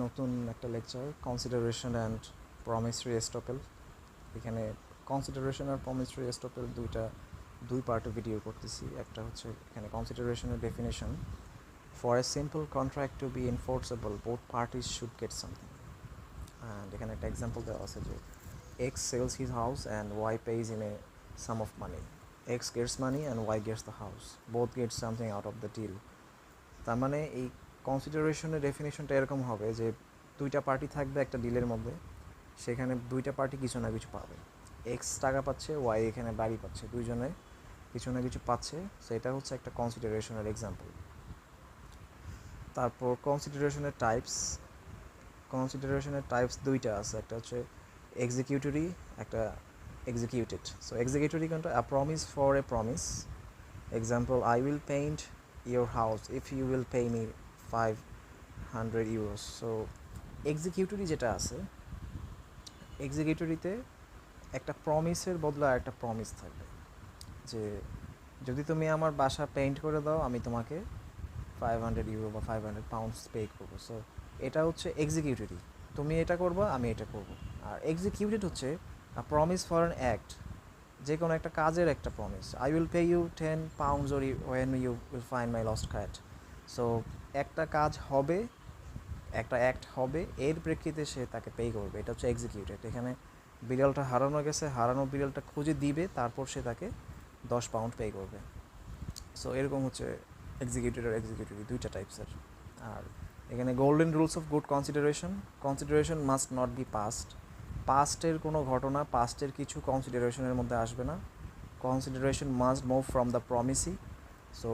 নতুন একটা lecture consideration and promissory estoppel. এখানে কনসিডারেশন আর প্রমিসরি এস্টপেল দুই পার্টে ভিডিও করতেছি। একটা হচ্ছে এখানে কনসিডারেশনের definition, for a simple contract to be enforceable both parties should get something. And এখানে একটা এক্সাম্পল দেওয়া আছে যে X sells his house and Y pays in a sum of money, X gets money and Y gets the house, both get something out of the deal. তার মানে এই কনসিডারেশনের ডেফিনেশনটা এরকম হবে যে দুইটা পার্টি থাকবে একটা ডিলের মধ্যে, সেখানে দুইটা পার্টি কিছু না কিছু পাবে। এক্স টাকা পাচ্ছে, ওয়াই এখানে বাড়ি পাচ্ছে, দুইজনে কিছু না কিছু পাচ্ছে। সেটা হচ্ছে একটা কনসিডারেশনের এক্সাম্পল। তারপর কনসিডারেশনের টাইপস দুইটা আছে, একটা হচ্ছে এক্সিকিউটরি, একটা এক্সিকিউটেড। সো এক্সিকিউটরি কোনটা? A promise for a promise. Example, I will paint your house if you will pay me 500 euros. So executory যেটা আছে, এক্সিকিউটরিতে একটা প্রমিসের বদলে একটা প্রমিস থাকবে যে যদি তুমি আমার বাসা পেইন্ট করে দাও আমি তোমাকে 500 ইউরো বা 500 পাউন্ডস পে করবো। সো এটা হচ্ছে এক্সিকিউটরি, তুমি এটা করবো আমি এটা করবো। আর এক্সিকিউটেড হচ্ছে প্রমিস ফর অ্যান অ্যাক্ট, যে কোনো একটা কাজের একটা promise. I will pay you 10 pounds or when you will find my lost cat. So একটা কাজ হবে, একটা অ্যাক্ট হবে, এর প্রেক্ষিতে সে তাকে পে করবে, এটা হচ্ছে এক্সিকিউটেড। এখানে বিড়ালটা হারানো গেছে, হারানো বিড়ালটা খুঁজে দিবে, তারপর সে তাকে 10 পাউন্ড পে করবে। সো এরকম হচ্ছে এক্সিকিউটেড আর এক্সিকিউটিভ দুইটা টাইপসের। আর এখানে golden rules of good consideration, consideration must not be পাস্টের কোনো ঘটনা, পাস্টের কিছু কনসিডারেশনের মধ্যে আসবে না। Consideration must move from the promisee. So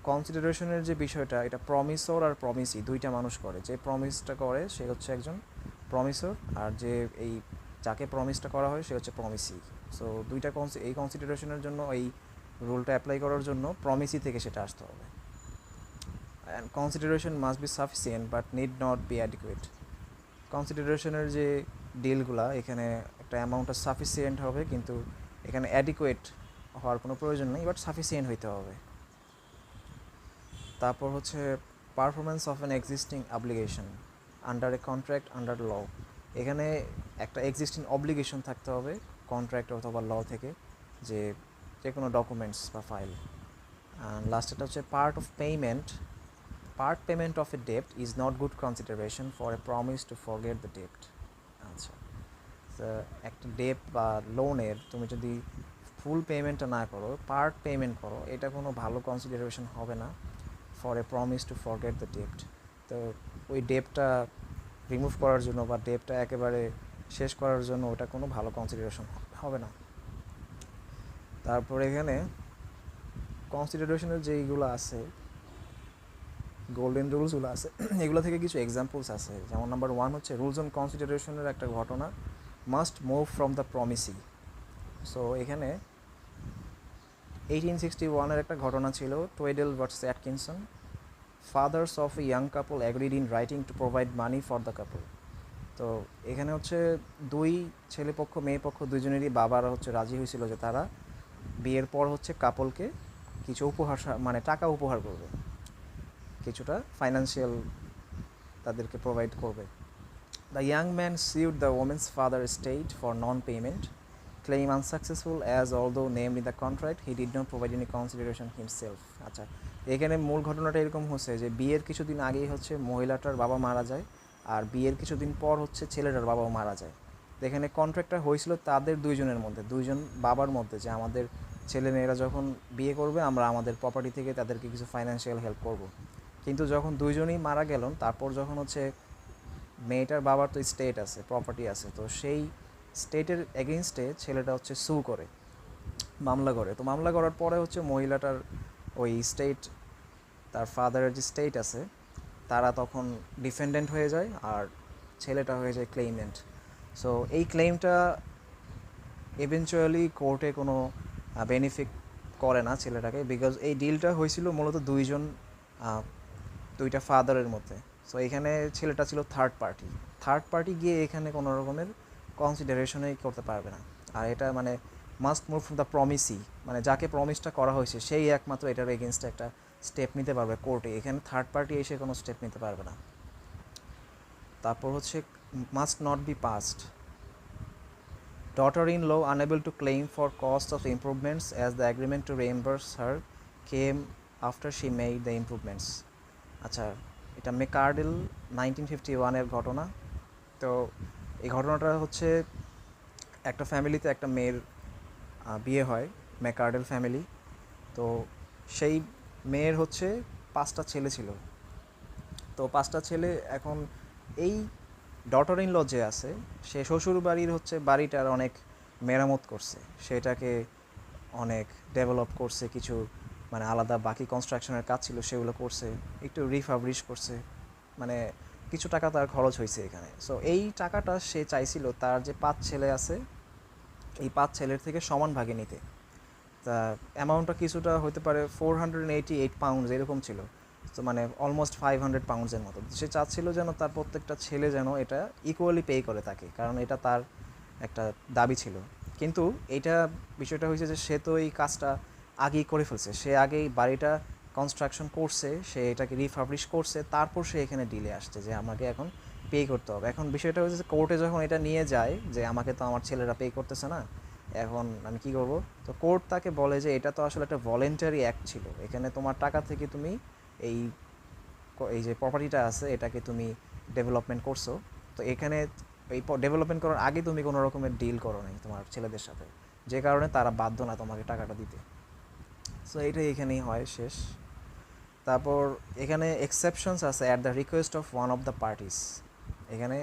কনসিডারেশনের যে বিষয়টা, এটা প্রমিসর আর প্রমিসি দুইটা মানুষ করে। যে প্রমিসটা করে সে হচ্ছে একজন প্রমিসর, আর যে এই যাকে প্রমিসটা করা হয় সে হচ্ছে প্রমিসি। সো দুইটা এই কনসিডারেশনের জন্য এই রুলটা অ্যাপ্লাই করার জন্য প্রমিসি থেকে সেটা আসতে হবে। And consideration must be sufficient but need not be adequate. কনসিডারেশনের যে ডিলগুলা, এখানে একটা অ্যামাউন্টটা সাফিসিয়েন্ট হবে, কিন্তু এখানে অ্যাডিকুয়েট হওয়ার কোনো প্রয়োজন নেই, বাট সাফিসিয়েন্ট হইতে হবে। তারপর হচ্ছে performance of an existing obligation under a contract under law. এখানে একটা এক্সিস্টিং অব্লিগেশন থাকতে হবে কন্ট্রাক্ট অথবা ল থেকে, যে কোনো ডকুমেন্টস বা ফাইল। অ্যান্ড লাস্টেরটা হচ্ছে part payment of A ডেপ্ট is not good consideration for a promise to forget the ডেপ্ট। আচ্ছা, তো একটা ডেপ্ট বা লোনের তুমি যদি ফুল পেমেন্টটা না করো, পার্ট পেমেন্ট করো, এটা কোনো ভালো কনসিডারেশন হবে না for a promise to forget the ডেপ্ট। তো ওই ডেপ্টটা রিমুভ করার জন্য বা ডেপ্টটা একেবারে শেষ করার জন্য ওটা কোনো ভালো কনসিডারেশন হবে না। তারপর এখানে কনসিডারেশনের যেইগুলো আছে, গোল্ডেন রুলসগুলো আছে, এগুলো থেকে কিছু এক্সাম্পলস আছে। যেমন নাম্বার 1 হচ্ছে রুলস অন কনসিডারেশনের একটা ঘটনা, must move from the promisee. So এখানে 1861-এর একটা ঘটনা ছিল, Tweddle versus Atkinson. Fathers of a young couple agreed in writing to provide money for the couple. তো এখানে হচ্ছে দুই ছেলেপক্ষ মেয়ে পক্ষ দুজনেরই বাবারা হচ্ছে রাজি হয়েছিল যে তারা বিয়ের পর হচ্ছে কাপলকে কিছু উপহার, মানে টাকা উপহার করবে, কিছুটা ফাইন্যান্সিয়াল তাদেরকে প্রোভাইড করবে। The young man sued the woman's father estate for non-payment, claim unsuccessful as although named in the contract he did not provide any consideration himself. আচ্ছা, এখানে মূল ঘটনাটা এরকম হচ্ছে যে বিয়ের কিছুদিন আগেই হচ্ছে মহিলাটার বাবা মারা যায়, আর বিয়ের কিছুদিন পর হচ্ছে ছেলেটার বাবাও মারা যায়। তো এখানে কন্ট্রাক্টটা হয়েছিল তাদের দুইজনের মধ্যে, দুইজন বাবার মধ্যে, যে আমাদের ছেলে মেয়েরা যখন বিয়ে করবে আমরা আমাদের প্রপার্টি থেকে তাদেরকে কিছু ফাইন্যান্সিয়াল হেল্প করব। কিন্তু যখন দুইজনই মারা গেলেন, তারপর যখন হচ্ছে মেয়েটার বাবার তো স্টেট আছে, প্রপার্টি আছে, তো সেই স্টেটের এগেনস্টে ছেলেটা হচ্ছে সু করে, মামলা করে। তো মামলা করার পরে হচ্ছে মহিলাটার ওই স্টেট, তার ফাদারের যে স্টেট আছে, তারা তখন ডিফেন্ডেন্ট হয়ে যায় আর ছেলেটা হয়ে যায় ক্লেইমেন্ট। সো এই ক্লেইমটা ইভেনচুয়ালি কোর্টে কোনো বেনিফিট করে না ছেলেটাকে, বিকজ এই ডিলটা হয়েছিল মূলত দুইটা ফাদারের মধ্যে। সো এখানে ছেলেটা ছিল থার্ড পার্টি গিয়ে এখানে কোনো রকমের কনসিডারেশনই করতে পারবে না। আর এটা মানে মাস্ট মুভ ফ্রম দ্য প্রমিসি, মানে যাকে প্রমিসটা করা হয়েছে সেই একমাত্র এটার এগেনস্টে একটা স্টেপ নিতে পারবে কোর্টে। এখানে থার্ড পার্টি এসে কোনো স্টেপ নিতে পারবে না। তারপর হচ্ছে must not be past, daughter-in-law unable to claim for cost of improvements as the agreement to reimburse her came after she made the improvements. আচ্ছা, এটা মেকার্ডেল 1951-এর ঘটনা। তো এই ঘটনাটা হচ্ছে একটা ফ্যামিলিতে একটা মেয়ের বিয়ে হয়, ম্যাকার্ডেল ফ্যামিলি। তো সেই মেয়ের হচ্ছে 5টা ছেলে ছিল। তো 5টা ছেলে এখন এই ডটার ইন ল যে আছে সে শ্বশুর বাড়ির হচ্ছে বাড়িটার অনেক মেরামত করছে, সেটাকে অনেক ডেভেলপ করছে, কিছু মানে আলাদা বাকি কনস্ট্রাকশনের কাজ ছিল সেগুলো করছে, একটু রিফাবরিশ করছে, মানে কিছু টাকা তার খরচ হয়েছে এখানে। সো এই টাকাটা সে চাইছিল তার যে 5 ছেলে আছে এই 5 ছেলের থেকে সমান ভাগে নিতে। তা অ্যামাউন্টটা কিছুটা হতে পারে 488 পাউন্ডস এরকম ছিল। তো মানে অলমোস্ট 500 পাউন্ডসের মতো। সে চাচ্ছিল যেন তার প্রত্যেকটা ছেলে যেন এটা ইকুয়ালি পে করে তাকে, কারণ এটা তার একটা দাবি ছিল। কিন্তু এইটা বিষয়টা হয়েছে যে সে তো এই কাজটা আগেই করে ফেলছে, সে আগেই বাড়িটা কনস্ট্রাকশন করছে, সে এটাকে রিফাবলিশ করছে, তারপর সে এখানে ডিলে আসছে যে আমাকে এখন পে করতে হবে। এখন বিষয়টা হচ্ছে কোর্টে যখন এটা নিয়ে যায় যে আমাকে তো আমার ছেলেরা পে করতেছে না, এখন আমি কি করব? তো কোর্ট তাকে বলে যে এটা তো আসলে একটা ভলেন্টারি অ্যাক্ট ছিল, এখানে তোমার টাকা থেকে তুমি এই এই যে প্রপার্টিটা আছে এটাকে তুমি ডেভেলপমেন্ট করছো। তো এখানে এই ডেভেলপমেন্ট করার আগে তুমি কোনো রকমের ডিল করো নাই তোমার ছেলেদের সাথে, যে কারণে তারা বাধ্য না তোমাকে টাকাটা দিতে। সো এইটাই এখানেই হয় শেষ। তারপর এখানে এক্সেপশনস আছে at the request of one of the parties. এখানে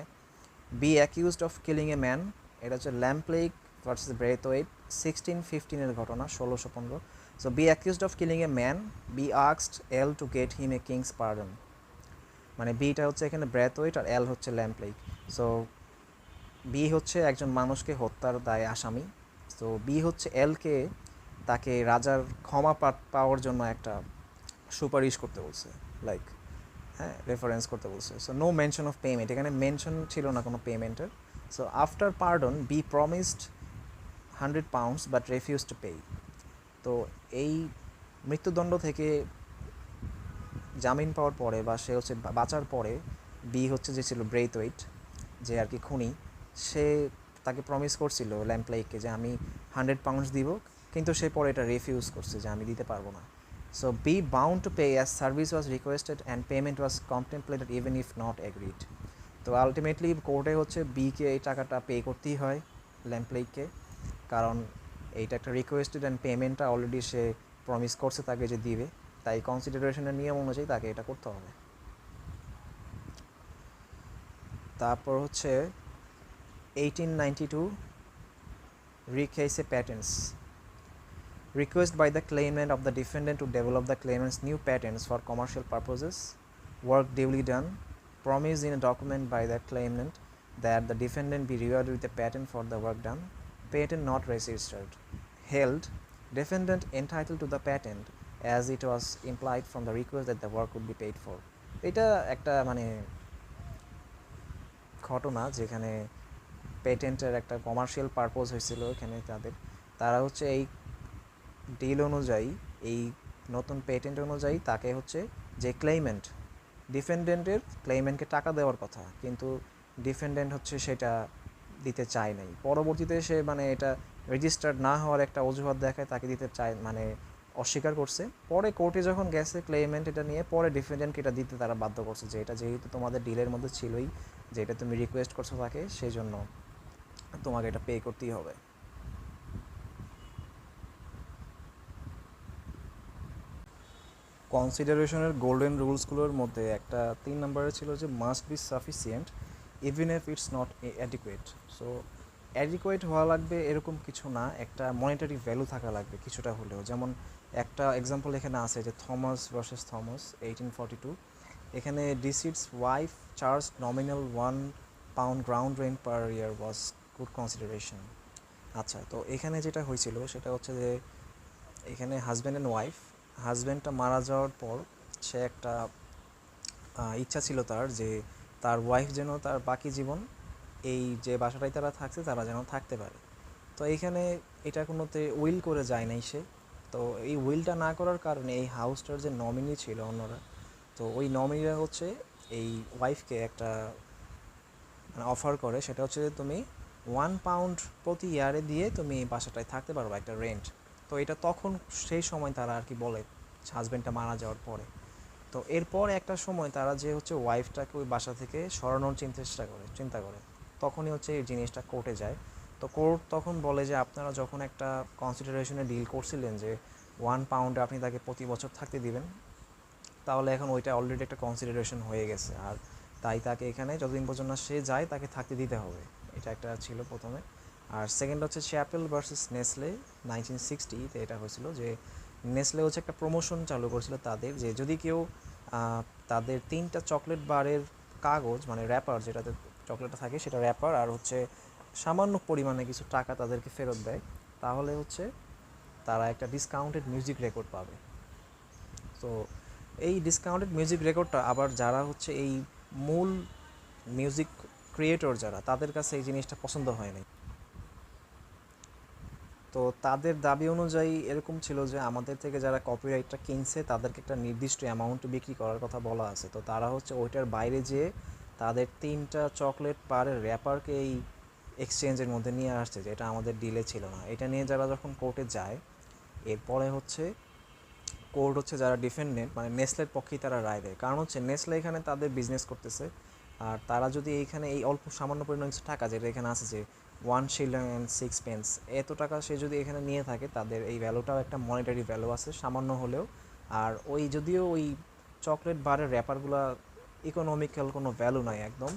B accused of killing a man, এটা হচ্ছে ল্যাম্পলেক ভার্সেস ব্রেথওয়েট 1615-এর ঘটনা, 1615। So B accused of killing a man, B asked L to get him a king's pardon. মানে বিটা হচ্ছে এখানে Brathwaite আর এল হচ্ছে ল্যাম্পলেক। সো বি হচ্ছে একজন মানুষকে হত্যার দায়ে আসামি। তো বি হচ্ছে এলকে তাকে রাজার ক্ষমা পাওয়ার জন্য একটা সুপারিশ করতে বলছে, লাইক হ্যাঁ রেফারেন্স করতে বলছে। So no mention of payment, এখানে মেনশন ছিল না কোনো পেমেন্টের। So after pardon be promised 100 pounds but refuse to pay. তো এই মৃত্যুদণ্ড থেকে জামিন পাওয়ার পরে বা সে হচ্ছে বাঁচার পরে বি হচ্ছে যে ছিল ব্রেথওয়েট, যে আর কি খুনি, সে তাকে প্রমিস করছিল ল্যাম্পলাইককে যে আমি 100 পাউন্ডস দিব, কিন্তু সে পরে এটা রিফিউজ করছে যে আমি দিতে পারবো না। So B bound to pay as service was requested and payment was contemplated even if not agreed. তো আলটিমেটলি কোর্টে হচ্ছে বিকে এই টাকাটা পে করতেই হয় ল্যাম্পলাইককে, কারণ এইটা একটা রিকোয়েস্টেড অ্যান্ড পেমেন্টটা অলরেডি সে প্রমিস করছে তাকে যে দিবে, তাই কনসিডারেশনের নিয়ম অনুযায়ী তাকে এটা করতে হবে। তারপর হচ্ছে 1892 রিকেসে প্যাটেন্টস, request by the claimant of the defendant to develop the claimant's new patents for commercial purposes, work duly done, promise in a document by the claimant that the defendant be rewarded with a patent for the work done, patent not registered, held, defendant entitled to the patent as it was implied from the request that the work would be paid for. এটা একটা মানে ঘটনা যেখানে পেটেন্টের একটা commercial purpose হয়েছিল এখানে তারা হচ্ছে এই ডিল অনুযায়ী, এই নতুন পেটেন্ট অনুযায়ী তাকে হচ্ছে যে ক্লেইমেন্ট, ডিফেন্ডেন্টের ক্লেইমেন্টকে টাকা দেওয়ার কথা, কিন্তু ডিফেন্ডেন্ট হচ্ছে সেটা দিতে চায় নাই। পরবর্তীতে সে মানে এটা রেজিস্টার্ড না হওয়ার একটা অজুহাত দেখায়, তাকে দিতে চায় মানে অস্বীকার করছে। পরে কোর্টে যখন গেছে ক্লেইমেন্ট এটা নিয়ে, পরে ডিফেন্ডেন্টকে এটা দিতে তারা বাধ্য করছে যে এটা যেহেতু তোমাদের ডিলের মধ্যে ছিলই, যে এটা তুমি রিকোয়েস্ট করছো তাকে, সেই জন্য তোমাকে এটা পে করতেই হবে। কনসিডারেশনের গোল্ডেন রুলসগুলোর মধ্যে একটা 3 নম্বরে ছিল যে must be sufficient even if it's not adequate. So adequate হওয়া লাগবে এরকম কিছু না, একটা মনিটারি ভ্যালু থাকা লাগবে কিছুটা হলেও। যেমন একটা এক্সাম্পল এখানে আছে যে থমাস ভার্সেস থমাস 1842, এখানে deceased's wife charge nominal 1 pound ground rent per year was good consideration. আচ্ছা, তো এখানে যেটা হয়েছিল সেটা হচ্ছে যে এখানে হাজব্যান্ড অ্যান্ড ওয়াইফ, হাজব্যান্ডটা মারা যাওয়ার পর সে একটা ইচ্ছা ছিল তার যে তার ওয়াইফ যেন তার বাকি জীবন এই যে বাসাটায় তারা থাকছে তারা যেন থাকতে পারে। তো এইখানে এটা কোনোতে উইল করে যায় নাই সে। তো এই উইলটা না করার কারণে এই হাউসটার যে নমিনি ছিল অন্যরা, তো ওই নমিনিরা হচ্ছে এই ওয়াইফকে একটা অফার করে, সেটা হচ্ছে যে তুমি £1 প্রতি ইয়ারে দিয়ে তুমি বাসাটায় থাকতে পারবে একটা রেন্ট। তো এটা তখন সেই সময় তারা আর কি বলে, হাজব্যান্ডটা মারা যাওয়ার পরে। তো এরপর একটা সময় তারা যে হচ্ছে ওয়াইফটাকে ওই বাসা থেকে সরানোর চিন্তা করে, তখনই হচ্ছে এই জিনিসটা কোর্টে যায়। তো কোর্ট তখন বলে যে আপনারা যখন একটা কনসিডারেশনে ডিল করছিলেন যে £1 আপনি তাকে প্রতি বছর থাকতে দিবেন, তাহলে এখন ওইটা অলরেডি একটা কনসিডারেশন হয়ে গেছে, আর তাই তাকে এখানে যতদিন পর্যন্ত সে যায় তাকে থাকতে দিতে হবে। এটা একটা ছিল প্রথমে। আর সেকেন্ড হচ্ছে চ্যাপেল ভার্সেস নেসলে 1960-তে এটা হয়েছিল যে নেসলে হচ্ছে একটা প্রমোশন চালু করেছিল তাদের, যে যদি কেউ তাদের 3টা চকলেট বারের কাগজ, মানে র্যাপার যেটাতে চকলেটটা থাকে সেটা র্যাপার, আর হচ্ছে সামান্য পরিমাণে কিছু টাকা তাদেরকে ফেরত দেয়, তাহলে হচ্ছে তারা একটা ডিসকাউন্টেড মিউজিক রেকর্ড পাবে। তো এই ডিসকাউন্টেড মিউজিক রেকর্ডটা আবার যারা হচ্ছে এই মূল মিউজিক ক্রিয়েটর যারা, তাদের কাছে এই জিনিসটা পছন্দ হয় নাই। তো তাদের দাবি অনুযায়ী এরকম ছিল যে আমাদের থেকে যারা কপিরাইটটা কিনছে তাদেরকে একটা নির্দিষ্ট অ্যামাউন্ট বিক্রি করার কথা বলা আছে। তো তারা হচ্ছে ওইটার বাইরে যেয়ে তাদের 3টা চকলেট বারের র্যাপারকে এই এক্সচেঞ্জের মধ্যে নিয়ে আসছে, যেটা আমাদের ডিলে ছিল না। এটা নিয়ে যারা যখন কোর্টে যায়, এরপরে হচ্ছে কোর্ট হচ্ছে যারা ডিফেন্ডেন্ট মানে নেসলের পক্ষেই তারা রায় দেয়। কারণ হচ্ছে নেসলে এখানে তাদের বিজনেস করতেছে, আর তারা যদি এইখানে এই অল্প সামান্য পরিমাণ কিছু টাকা যেটা এখানে আছে যে 1 shilling and 6 pence, এত টাকা সে যদি এখানে নিয়ে থাকে, তাদের এই ভ্যালুটাও একটা মনিটারি ভ্যালু আছে সামান্য হলেও। আর ওই যদিও ওই চকলেট বারের র্যাপারগুলো ইকোনমিক্যাল কোনো ভ্যালু নাই, একদম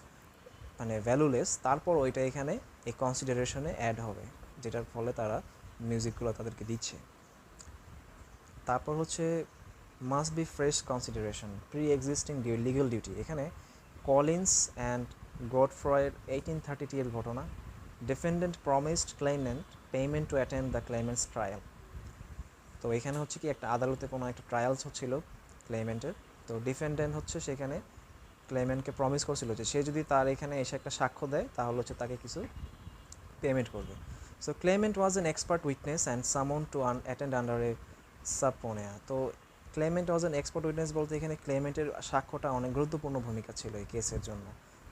মানে ভ্যালুলেস, তারপর ওইটা এখানে এই কনসিডারেশনে অ্যাড হবে, যেটার ফলে তারা মিউজিকগুলো তাদেরকে দিচ্ছে। তারপর হচ্ছে must be fresh consideration pre existing legal duty. এখানে কলিন্স অ্যান্ড গডফ্রয়ের 1830 এর ঘটনা। Defendant promised claimant payment to attend the claimant's trial. তো এখানে হচ্ছে কি একটা আদালতে কোনো একটা ট্রায়ালস হচ্ছিল ক্লেইমেন্টের। তো ডিফেন্ডেন্ট হচ্ছে সেখানে ক্লেইমেন্টকে প্রমিস করছিল যে সে যদি তার এখানে এসে একটা সাক্ষ্য দেয় তাহলে হচ্ছে তাকে কিছু পেমেন্ট করবে। So ক্লেইমেন্ট was an expert witness and সামন টু অ্যাটেন্ড আন্ডার এ সাবপোনেয়া। তো Clement was an expert witness বলতে এখানে ক্লেমেন্টের সাক্ষ্যটা অনেক গুরুত্বপূর্ণ ভূমিকা ছিল এই কেসের জন্য।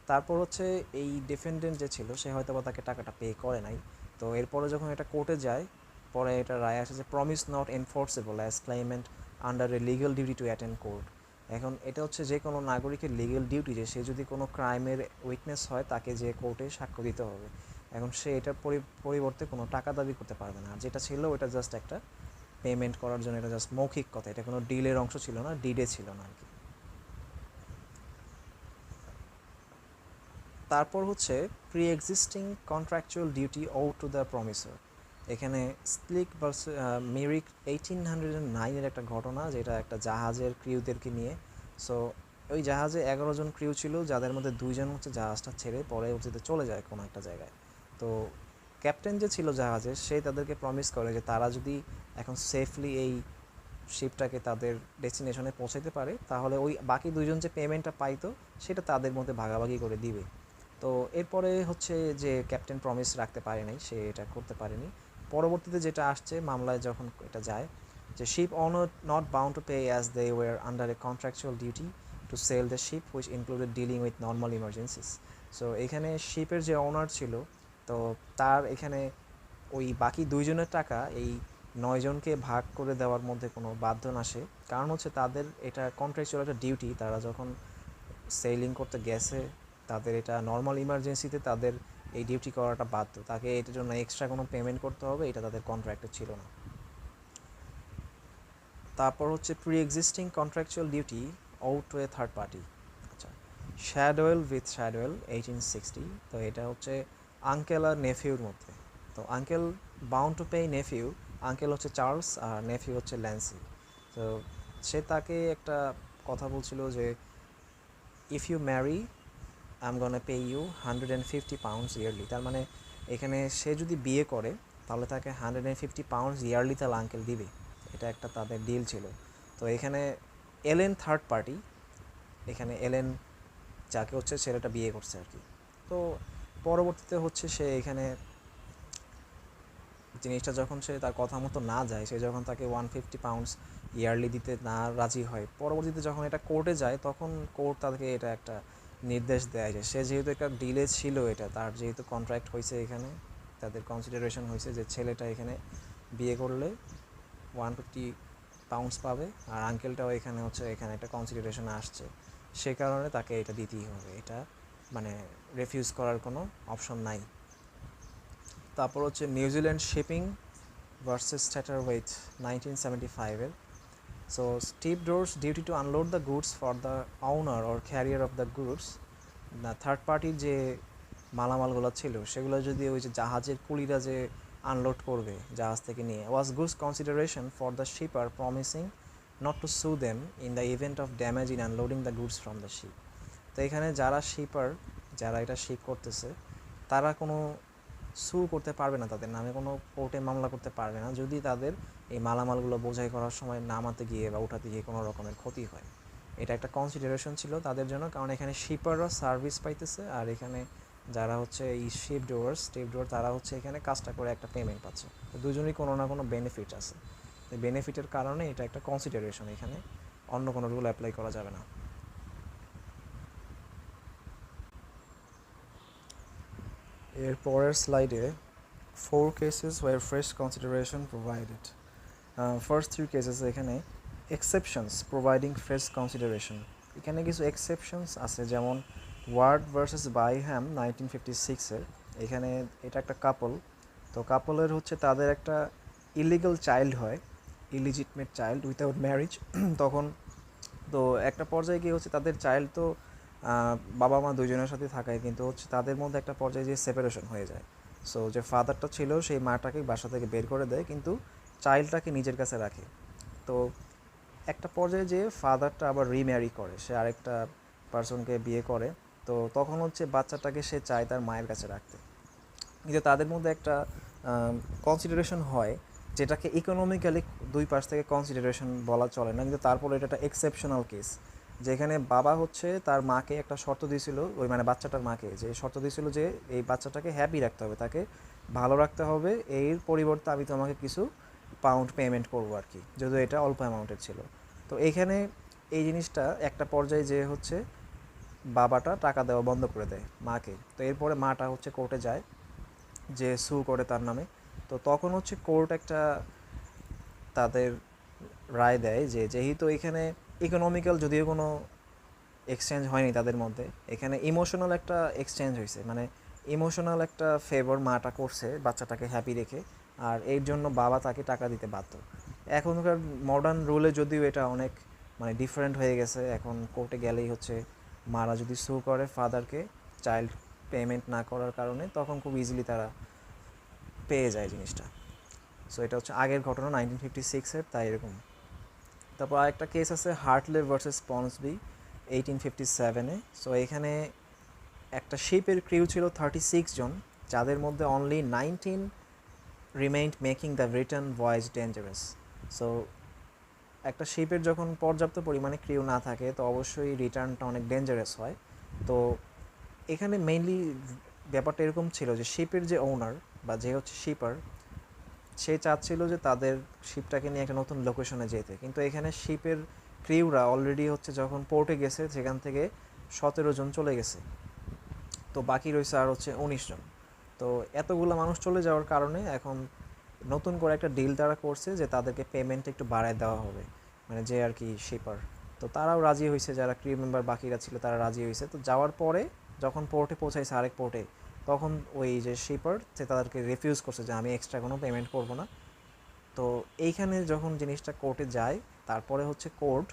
তারপর হচ্ছে এই ডিফেন্ডেন্ট যে ছিল সে হয়তো বা তাকে টাকাটা পে করে নাই। তো এরপরে যখন এটা কোর্টে যায়, পরে এটা রায় আসে যে promise not enforceable as Clement under a legal duty to attend court. এখন এটা হচ্ছে যে কোনো নাগরিকের লিগাল ডিউটি যে সে যদি কোনো ক্রাইমের উইটনেস হয় তাকে যে কোর্টে সাক্ষ্য দিতে হবে। এখন সে এটার পরিবর্তে কোনো টাকা দাবি করতে পারবে না। আর যেটা ছিল ওটা জাস্ট একটা পেমেন্ট করার জন্য, এটা জাস্ট মৌখিক কথা, এটা কোনো ডিলের অংশ ছিল না, ডিডে ছিল না আর কি। তারপর হচ্ছে pre existing contractual duty owed to the promisor. এখানে স্লিক ভার্সেস মিরিক 1809-এর একটা ঘটনা, যেটা একটা জাহাজের ক্রিউদেরকে নিয়ে। সো ওই জাহাজে 11 জন ক্রিউ ছিল, যাদের মধ্যে 2 জন হচ্ছে জাহাজটা ছেড়ে পরবর্তীতে চলে যায় কোনো একটা জায়গায়। তো ক্যাপ্টেন যে ছিল জাহাজের, সে তাদেরকে প্রমিস করে যে তারা যদি এখন সেফলি এই শিপটাকে তাদের ডেস্টিনেশনে পৌঁছাতে পারে, তাহলে ওই বাকি 2 জন যে পেমেন্টটা পাইতো সেটা তাদের মধ্যে ভাগাভাগি করে দিবে। তো এরপরে হচ্ছে যে ক্যাপ্টেন প্রমিস রাখতে পারে নাই, সে এটা করতে পারেনি। পরবর্তীতে যেটা আসছে মামলায় যখন এটা যায়, যে ship owner not bound to pay as they were under a contractual duty to sell the ship which included dealing with normal emergencies. So এখানে শিপের যে ওনার ছিল, তো তার এখানে ওই বাকি 2 জনের টাকা এই 9 জনকে ভাগ করে দেওয়ার মধ্যে কোনো বাধ্য না সে। কারণ হচ্ছে তাদের এটা কন্ট্রাকচুয়াল একটা ডিউটি, তারা যখন সেলিং করতে গেছে তাদের এটা নর্মাল ইমার্জেন্সিতে তাদের এই ডিউটি করাটা বাধ্য, তাকে এটার জন্য এক্সট্রা কোনো পেমেন্ট করতে হবে, এটা তাদের কন্ট্রাক্টে ছিল না। তারপর হচ্ছে pre existing contractual duty out to a third party. আচ্ছা, শ্যাডোয়েল উইথ শ্যাডোয়েল 1860। তো এটা হচ্ছে আঙ্কেল আর নেফিউর মধ্যে। তো uncle bound to pay nephew, uncle হচ্ছে চার্লস আর নেফিউ হচ্ছে ল্যান্সি। তো সে তাকে একটা কথা বলছিল যে if you marry I am gonna pay you £150 yearly. তার মানে এখানে সে যদি বিয়ে করে তাহলে তাকে £150 ইয়ারলি তার আঙ্কেল দিবে, এটা একটা তাদের ডিল ছিল। তো এখানে এলেন থার্ড পার্টি, এখানে এলেন যাকে হচ্ছে ছেলেটা বিয়ে করছে আর কি। তো পরবর্তীতে হচ্ছে সে এখানে জিনিসটা যখন সে তার কথা মতো না যায়, সে যখন তাকে £150 ইয়ারলি দিতে না রাজি হয়, পরবর্তীতে যখন এটা কোর্টে যায় তখন কোর্ট তাদেরকে এটা একটা নির্দেশ দেয় যে সে যেহেতু একটা ডিলে ছিল, এটা তার যেহেতু কন্ট্রাক্ট হয়েছে, এখানে তাদের কনসিডারেশন হয়েছে যে ছেলেটা এখানে বিয়ে করলে 150 পাউন্ডস পাবে, আর আঙ্কেলটাও এখানে হচ্ছে এখানে একটা কনসিডারেশনে আসছে, সে কারণে তাকে এটা দিতেই হবে, এটা মানে রেফিউজ করার কোনো অপশন নাই। তারপর হচ্ছে নিউজিল্যান্ড শিপিং ভার্সেস স্ট্যাটারওয়েট 1975-এর। So stevedore's duty to unload the goods for the owner or carrier of the goods, না থার্ড পার্টির যে মালামালগুলো ছিল সেগুলো যদি ওই যে জাহাজের কুলিরা যে আনলোড করবে জাহাজ থেকে নিয়ে, was goods consideration for the shipper promising not to sue them in the event of damage in unloading the goods from the ship. তো এখানে যারা শিপার, যারা এটা শিপ করতেছে, তারা কোনো সু করতে পারবে না, তাদের নামে কোনো কোর্টে মামলা করতে পারবে না যদি তাদের এই মালামালগুলো বোঝাই করার সময় নামাতে গিয়ে বা উঠাতে গিয়ে কোনো রকমের ক্ষতি হয়। এটা একটা কনসিডারেশন ছিল তাদের জন্য, কারণ এখানে শিপাররা সার্ভিস পাইতেছে, আর এখানে যারা হচ্ছে এই স্টিভডোর তারা হচ্ছে এখানে কাজটা করে একটা পেমেন্ট পাচ্ছে, তো দুজনেই কোনো না কোনো বেনিফিট আছে। তো বেনিফিটের কারণে এটা একটা কনসিডারেশন, এখানে অন্য কোনো রুল অ্যাপ্লাই করা যাবে না। এর পরের স্লাইডে 4 cases where fresh consideration provided. First 3 cases এখানে exceptions providing fresh consideration, এখানে কিছু exceptions আছে, যেমন ওয়ার্ড ভার্সেস বাইহ্যাম 1956-এর। এখানে এটা একটা কাপল, তো কাপলের হচ্ছে তাদের একটা ইলিগাল চাইল্ড হয়, ইলিজিটমেট চাইল্ড উইথাউট ম্যারিজ। তখন তো একটা পর্যায়ে গিয়ে হচ্ছে তাদের চাইল্ড তো বাবা মা দুজনের সাথে থাকায়, কিন্তু হচ্ছে তাদের মধ্যে একটা পর্যায়ে যে সেপারেশন হয়ে যায়। সো যে ফাদারটা ছিল সেই মাটাকে বাসা থেকে বের করে দেয়, কিন্তু চাইল্ডটাকে নিজের কাছে রাখে। তো একটা পর্যায়ে যে ফাদারটা আবার রিম্যারি করে, সে আরেকটা পার্সনকে বিয়ে করে, তো তখন হচ্ছে বাচ্চাটাকে সে চায় তার মায়ের কাছে রাখতে, কিন্তু তাদের মধ্যে একটা কনসিডারেশন হয় যেটাকে ইকোনমিক্যালি দুই পাশ থেকে কনসিডারেশন বলা চলে না, কিন্তু তারপরে এটা একটা এক্সেপশনাল কেস, যেখানে বাবা হচ্ছে তার মাকে একটা শর্ত দিয়েছিল, ওই মানে বাচ্চাটার মাকে যে শর্ত দিয়েছিল যে এই বাচ্চাটাকে হ্যাপি রাখতে হবে, তাকে ভালো রাখতে হবে, এর পরিবর্তে আমি তোমাকে কিছু পাউন্ড পেমেন্ট করবো আর কি, যদিও এটা অল্প অ্যামাউন্টের ছিল। তো এইখানে এই জিনিসটা একটা পর্যায়ে যে হচ্ছে বাবাটা টাকা দেওয়া বন্ধ করে দেয় মাকে, তো এরপরে মাটা হচ্ছে কোর্টে যায় যে সু করে তার নামে। তো তখন হচ্ছে কোর্ট একটা তাদের রায় দেয় যে যেহেতু এখানে ইকোনমিক্যাল যদিও কোনো এক্সচেঞ্জ হয়নি তাদের মধ্যে, এখানে ইমোশনাল একটা এক্সচেঞ্জ হয়েছে, মানে ইমোশনাল একটা ফেভার মাটা করছে বাচ্চাটাকে হ্যাপি রেখে, আর এর জন্য বাবা তাকে টাকা দিতে বাধ্য। এখনকার মডার্ন রুলে যদিও এটা অনেক মানে ডিফারেন্ট হয়ে গেছে, এখন কোর্টে গেলেই হচ্ছে মারা যদি সু করে ফাদারকে চাইল্ড পেমেন্ট না করার কারণে, তখন খুব ইজিলি তারা পেয়ে যায় জিনিসটা। সো এটা হচ্ছে আগের ঘটনা 1956-এর, তাই এরকম। তারপর আরেকটা কেস আছে হার্টলে ভার্সেস পন্সবি 1857-এ। সো এখানে একটা শিপের ক্রিউ ছিল 36 জন, যাদের মধ্যে only 19 remained making the return voice dangerous. So একটা শিপের যখন পর্যাপ্ত পরিমাণে ক্রিউ না থাকে, তো অবশ্যই রিটার্নটা অনেক ডেঞ্জারাস হয়। তো এখানে মেইনলি ব্যাপারটা এরকম ছিল যে শিপের যে ওনার বা যে হচ্ছে শিপার, সে চাচ্ছিল যে তাদের শিপটাকে নিয়ে একটা নতুন লোকেশনে যেতে, কিন্তু এখানে শিপের ক্রিউরা অলরেডি হচ্ছে যখন পোর্টে গেছে সেখান থেকে 17 জন চলে গেছে, তো বাকি রয়েছে আর হচ্ছে 19 জন। তো এতগুলো মানুষ চলে যাওয়ার কারণে এখন নতুন করে একটা ডিল তারা করছে যে তাদেরকে পেমেন্ট একটু বাড়ায় দেওয়া হবে, মানে যে আর কি শিপার। তো তারাও রাজি হয়েছে, যারা ক্রিউ মেম্বার বাকিরা ছিল তারা রাজি হয়েছে। তো যাওয়ার পরে যখন পোর্টে পৌঁছাইছে আরেক পোর্টে, তখন ওই যে শিপার সে তাদেরকে রিফিউজ করছে যে আমি এক্সট্রা কোনো পেমেন্ট করবো না। তো এইখানে যখন জিনিসটা কোর্টে যায়, তারপরে হচ্ছে কোর্ট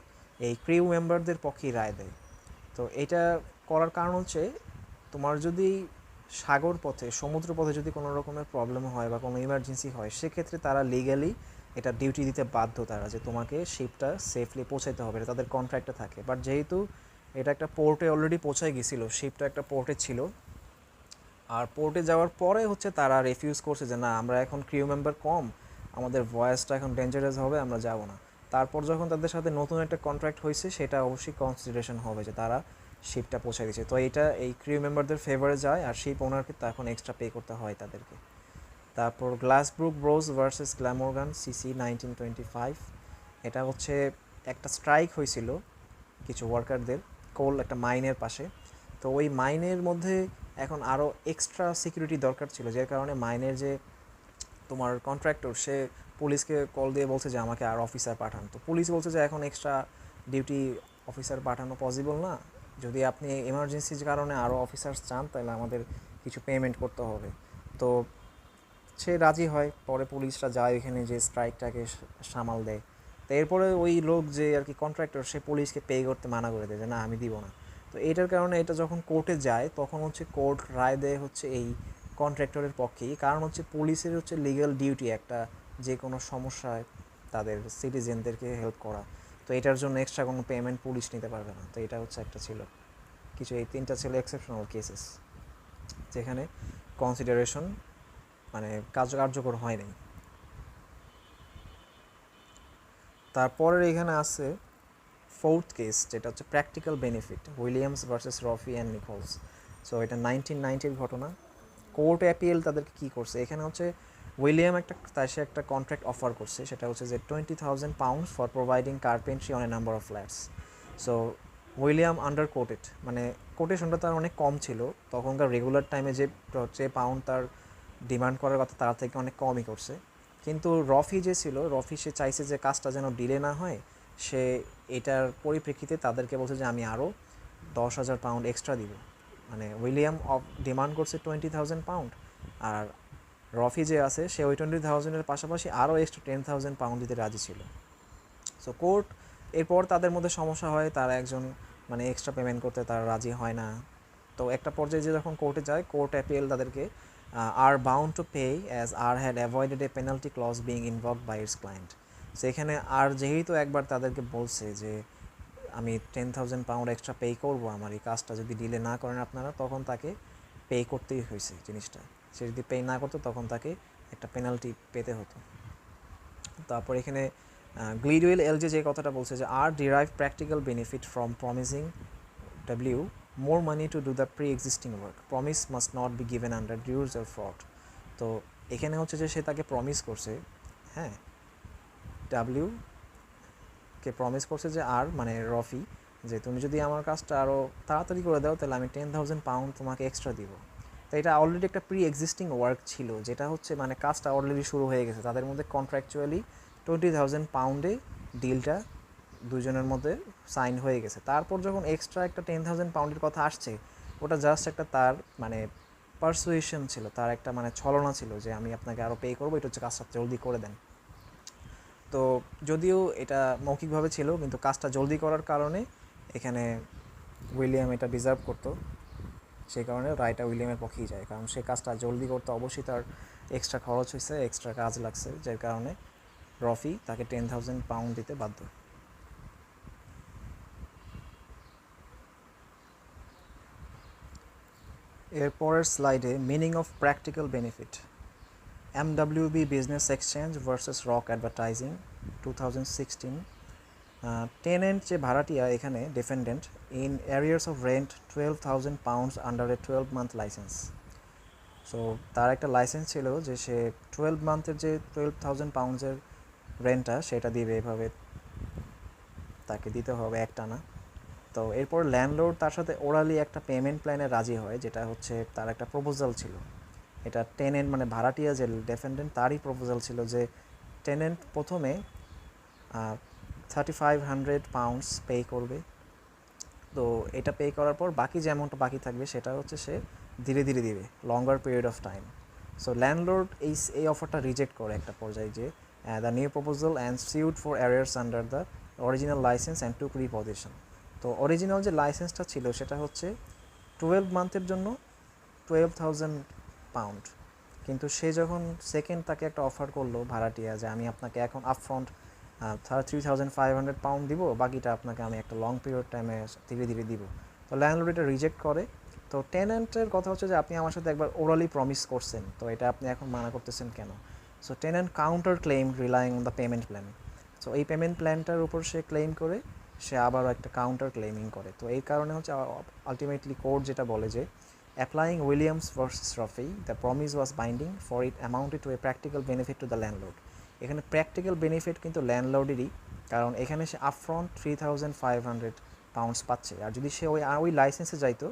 এই ক্রিউ মেম্বারদের পক্ষেই রায় দেয়। তো এটা করার কারণ হচ্ছে তোমার যদি সাগর পথে সমুদ্র পথে যদি কোনো রকমের প্রবলেম হয় বা কোনো ইমার্জেন্সি হয়, সেক্ষেত্রে তারা লিগ্যালি এটা ডিউটি দিতে বাধ্য, তারা যে তোমাকে শিপটা সেফলি পৌঁছাইতে হবে, এটা তাদের কন্ট্রাক্টে থাকে। বাট যেহেতু এটা একটা পোর্টে অলরেডি পৌঁছায় গেছিলো, শিপটা একটা পোর্টে ছিল, আর পোর্টে যাওয়ার পরে হচ্ছে তারা রিফিউজ করছে যে না, আমরা এখন ক্রিউ মেম্বার কম, আমাদের ভয়েসটা এখন ডেঞ্জারাস হবে, আমরা যাব না। তারপর যখন তাদের সাথে নতুন একটা কন্ট্রাক্ট হয়েছে, সেটা অবশ্যই কনসিডারেশন হবে যে তারা শিপটা পৌঁছে দিচ্ছে, তো এইটা এই ক্রিউ মেম্বারদের ফেভারে যায়, আর শিপ ওনারকে তখন এক্সট্রা পে করতে হয় তাদেরকে। তারপর গ্লাসব্রুক ব্রোজ ভার্সেস গ্ল্যামোরগান সিসি 1925, এটা হচ্ছে একটা স্ট্রাইক হয়েছিল কিছু ওয়ার্কারদের, কোল একটা মাইনের পাশে। তো তো ওই মাইনের মধ্যে এখন আরও এক্সট্রা সিকিউরিটি দরকার ছিল, যার কারণে মাইনের যে তোমার কন্ট্রাক্টর সে পুলিশকে কল দিয়ে বলছে যে আমাকে আর অফিসার পাঠান। তো পুলিশ বলছে যে এখন এক্সট্রা ডিউটি অফিসার পাঠানো পসিবল না, যদি আপনি এমার্জেন্সির কারণে আরও অফিসার্স চান তাহলে আমাদের কিছু পেমেন্ট করতে হবে। তো সে রাজি হয়, পরে পুলিশরা যায় এখানে যে স্ট্রাইকটাকে সামাল দেয়। তো এরপরে ওই লোক যে আর কি কন্ট্রাক্টর সে পুলিশকে পে করতে মানা করে দেয় যে না আমি দিব না। তো এটার কারণে এটা যখন কোর্টে যায় তখন হচ্ছে কোর্ট রায় দেয় হচ্ছে এই কন্ট্রাক্টরের পক্ষেই, কারণ হচ্ছে পুলিশের হচ্ছে লিগ্যাল ডিউটি একটা যে কোনো সমস্যায় তাদের সিটিজেনদেরকে হেল্প করা। তো এটার জন্য এক্সট্রা কোনো পেমেন্ট পুলিশ নিতে পারবে না। তো এটা হচ্ছে একটা ছিল কিছু, এই তিনটা ছিল এক্সেপশনাল কেসেস যেখানে কনসিডারেশন মানে কার্যকর হয় নাই। তারপরের এখানে আছে ফোর্থ কেস, যেটা হচ্ছে practical benefit, Williams versus Rafi and Nicholls. So এটা 1990-র ঘটনা। কোর্ট অ্যাপিল তাদেরকে কী করছে, এখানে হচ্ছে উইলিয়াম সে একটা কন্ট্রাক্ট অফার করছে, সেটা হচ্ছে যে £20,000 for providing carpentry on a number of flats. So William under quoted, মানে কোটেশনটা তার অনেক কম ছিল, তখনকার রেগুলার টাইমে যে পাউন্ড তার ডিমান্ড করার কথা তার থেকে অনেক কমই করছে। কিন্তু রফি যে ছিল, রফি সে চাইছে যে কাজটা যেন ডিলে না হয়, সে এটার পরিপ্রেক্ষিতে তাদেরকে বলছে যে আমি আরও £10,000 এক্সট্রা দিব। মানে উইলিয়াম ডিমান্ড করছে £20,000, আর রফি যে আছে সে ওই 20,000-এর পাশাপাশি আরও এক্সট্রা £10,000 দিতে রাজি ছিল। সো কোর্ট এরপর তাদের মধ্যে সমস্যা হয়, তারা একজন মানে এক্সট্রা পেমেন্ট করতে তারা রাজি হয় না। তো একটা পর্যায়ে যে যখন কোর্টে যায়, কোর্ট অ্যাপিল তাদেরকে আর বাউন্ড টু পে অ্যাজ আর had avoided a penalty clause being involved by its client. সেখানে আর যেহেতু একবার তাদেরকে বলছে যে আমি £10,000 এক্সট্রা পে করবো আমার এই কাজটা যদি ডিলে না করেন আপনারা, তখন তাকে পে করতেই হয়েছে জিনিসটা। সে যদি পে না করতো তখন তাকে একটা পেনাল্টি পেতে হতো। তারপর এখানে গ্লিডওয়েল এলজে যে কথাটা বলছে যে আর derive practical benefit from promising W more money to do the pre-existing work. Promise must not be given under duress or fraud. তো এখানে হচ্ছে যে সে তাকে প্রমিস করছে, হ্যাঁ, ডাব্লিউ কে প্রমিস করছে যে আর মানে রফি, যে তুমি যদি আমার কাজটা আরও তাড়াতাড়ি করে দাও তাহলে আমি £10,000 তোমাকে এক্সট্রা দিব। তো এটা অলরেডি একটা প্রি এক্সিস্টিং ওয়ার্ক ছিল, যেটা হচ্ছে মানে কাজটা অলরেডি শুরু হয়ে গেছে, তাদের মধ্যে কন্ট্রাকচুয়ালি £20,000 ডিলটা দুজনের মধ্যে সাইন হয়ে গেছে। তারপর যখন এক্সট্রা একটা £10,000 কথা আসছে, ওটা জাস্ট একটা তার মানে পারসুয়েশন ছিল, তার একটা মানে ছলনা ছিল যে আমি আপনাকে আরও পে করবো, এটা হচ্ছে কাজটা জলদি করে দেন। তো যদিও এটা মৌখিকভাবে ছিল, কিন্তু কাজটা জলদি করার কারণে এখানে উইলিয়াম এটা ডিজার্ভ করতো, সেই কারণে রায়টা উইলিয়ামের পক্ষেই যায়, কারণ সে কাজটা জলদি করতে অবশ্যই তার এক্সট্রা খরচ হয়েছে, এক্সট্রা কাজ লাগছে, যার কারণে রফি তাকে £10,000 দিতে বাধ্য। এরপরের স্লাইডে meaning of practical benefit, MWB business exchange versus Rock advertising 2016। Tenant যে ভাড়াটিয়া এখানে defendant in arrears of rent £12,000 under a 12-month licence. সো তার একটা লাইসেন্স ছিল যে সে 12 মান্থের যে £12,000 রেন্টটা সেটা দিবে, এভাবে তাকে দিতে হবে একটানা। তো এরপর ল্যান্ডলর্ড তার সাথে ওরালি একটা পেমেন্ট প্ল্যানে রাজি হয়, যেটা হচ্ছে তার একটা প্রপোজাল ছিল। এটা টেনেন্ট মানে ভাড়াটিয়া যে ডিফেন্ডেন্ট তারই প্রপোজাল ছিল যে টেনেন্ট প্রথমে £3,500 পে করবে, তো এটা পে করার পর বাকি যে অ্যামাউন্টটা বাকি থাকবে সেটা হচ্ছে সে ধীরে ধীরে দিবে longer period of time. So landlord এই অফারটা রিজেক্ট করে একটা পর্যায়ে, যে the new proposal and sued for arrears under the original licence and took repossession. তো অরিজিনাল যে লাইসেন্সটা ছিল সেটা হচ্ছে 12 মান্থের জন্য £12,000, কিন্তু সে যখন সেকেন্ড তাকে একটা অফার করলো ভাড়াটিয়া যে আমি আপনাকে এখন আপফ্রন্ট £3,500 দিব, বাকিটা আপনাকে আমি একটা লং পিরিয়ড টাইমে ধীরে ধীরে দিব। তো ল্যান্ডলর্ড এটা রিজেক্ট করে। তো টেন্যান্টের কথা হচ্ছে যে আপনি আমার সাথে একবার ওরালি প্রমিস করছেন, তো এটা আপনি এখন মানা করতেছেন কেন? So tenant counter claim relying on the payment plan. So এই পেমেন্ট প্ল্যানটার উপর সে ক্লেম করে সে আবারও একটা কাউন্টার ক্লেমিং করে। তো এই কারণে হচ্ছে আলটিমেটলি কোর্ট যেটা বলে যে applying Williams versus Roffey the promise was binding for it amounted to a practical benefit to the landlord. এখানে প্র্যাকটিক্যাল বেনিফিট কিন্তু ল্যান্ডলর্ডেরই, কারণ এখানে সে আপফ্রন্ট £3,500 পাচ্ছে, আর যদি সে ওই লাইসেন্সে যাইতো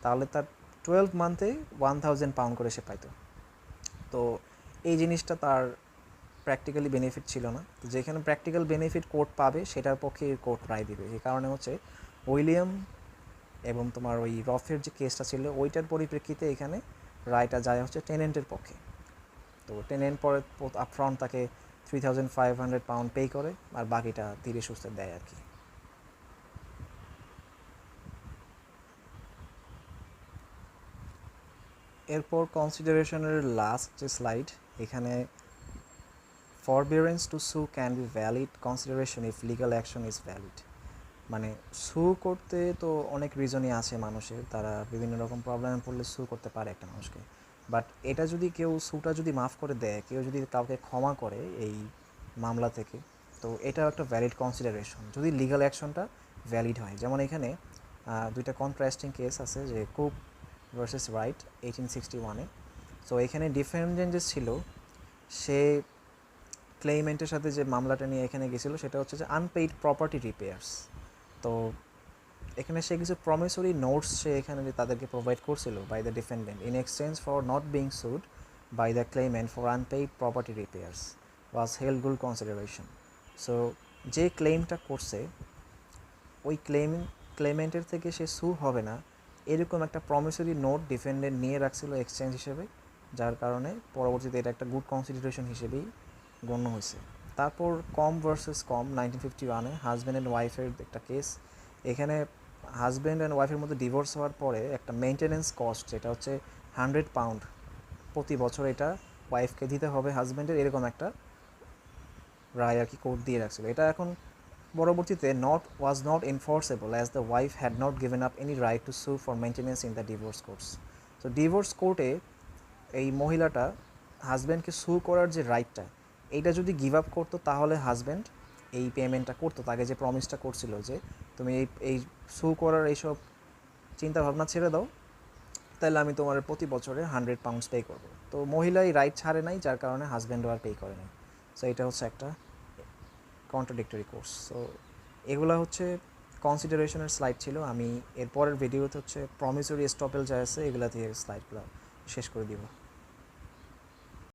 তাহলে তার 12 মান্থে 1000 পাউন্ড করে সে পাইতো। তো এই জিনিসটা তার প্র্যাকটিক্যালি বেনিফিট ছিল না। তো যেখানে প্র্যাকটিক্যাল বেনিফিট কোর্ট পাবে সেটার পক্ষে কোর্ট রায় দিবে। এই কারণে হচ্ছে উইলিয়াম এবং তোমার ওই রফের যে কেসটা ছিল ওইটার পরিপ্রেক্ষিতে এখানে রায়টা যায় হচ্ছে টেনেন্টের পক্ষে। তো টেনেন্ট পরে আপফ্রন্ট তাকে 3500 পাউন্ড পে করে আর বাকিটা ধীরে সুস্থে দেয় আর কি। এরপর কনসিডারেশনের লাস্ট যে স্লাইড, এখানে ফরবিয়ারেন্স টু সু can be valid consideration if legal action is valid. মানে সু করতে তো অনেক রিজনই আছে মানুষের, তারা বিভিন্ন রকম প্রবলেমে পড়লে সু করতে পারে একটা মানুষকে। বাট এটা যদি কেউ সুটা যদি মাফ করে দেয়, কেউ যদি কাউকে ক্ষমা করে এই মামলা থেকে, তো এটাও একটা ভ্যালিড কনসিডারেশন যদি লিগাল অ্যাকশনটা ভ্যালিড হয়। যেমন এখানে দুইটা কন্ট্রাস্টিং কেস আছে, যে কুপ ভার্সেস রাইট 1861-এ। সো এখানে ডিফেন্ডেন্ট যে ছিল সে ক্লেইমেন্টের সাথে যে মামলাটা নিয়ে এখানে গেছিলো সেটা হচ্ছে যে আনপেইড প্রপার্টি রিপেয়ার্স। তো এখানে সে কিছু প্রমিসরি নোটস সে এখানে তাদেরকে প্রোভাইড করছিল by the defendant in exchange for not being sued by the claimant for unpaid property repairs was held good consideration. So যে ক্লেইমটা করছে ওই ক্লেমেন্টের থেকে সে সু হবে না, এরকম একটা প্রমিসরি নোট ডিফেন্ডেন্ট নিয়ে রাখছিল এক্সচেঞ্জ হিসেবে, যার কারণে পরবর্তীতে এটা একটা গুড কনসিডারেশন হিসেবেই গণ্য হয়েছে। তারপর কম ভার্সেস কম 1951-এ হাজব্যান্ড অ্যান্ড ওয়াইফের একটা কেস। এখানে হাজব্যান্ড অ্যান্ড ওয়াইফের মধ্যে ডিভোর্স হওয়ার পরে একটা মেনটেনেন্স কস্ট, যেটা হচ্ছে 100 পাউন্ড প্রতি বছর এটা ওয়াইফকে দিতে হবে হাজব্যান্ডের, এরকম একটা রায় আর কি কোর্ট দিয়ে রাখছিল। এটা এখন পরবর্তীতে was not enforceable as the wife had not given up any right to sue for maintenance in the divorce courts. তো ডিভোর্স কোর্টে এই মহিলাটা হাজব্যান্ডকে সু করার যে রাইটটা, এইটা যদি গিভ আপ করতো তাহলে হাজব্যান্ড এই পেমেন্টটা করতো, তাকে যে প্রমিসটা করছিল যে তুমি এই সু করার এইসব চিন্তা ভাবনা ছেড়ে দাও, তাহলে আমি তোমার প্রতি বছরে 100 পাউন্ডস পে করবো। তো মহিলা এই রাইট ছাড়ে নাই, যার কারণে হাজব্যান্ডও আর পে করে নাই। সো এটা হচ্ছে একটা কন্ট্রাডিক্টরি কোর্স। সো এগুলো হচ্ছে কনসিডারেশনের স্লাইড ছিল। আমি এরপরের ভিডিওতে হচ্ছে প্রমিসরি স্টপেল যা আছে এগুলা দিয়ে স্লাইডগুলো শেষ করে দিব।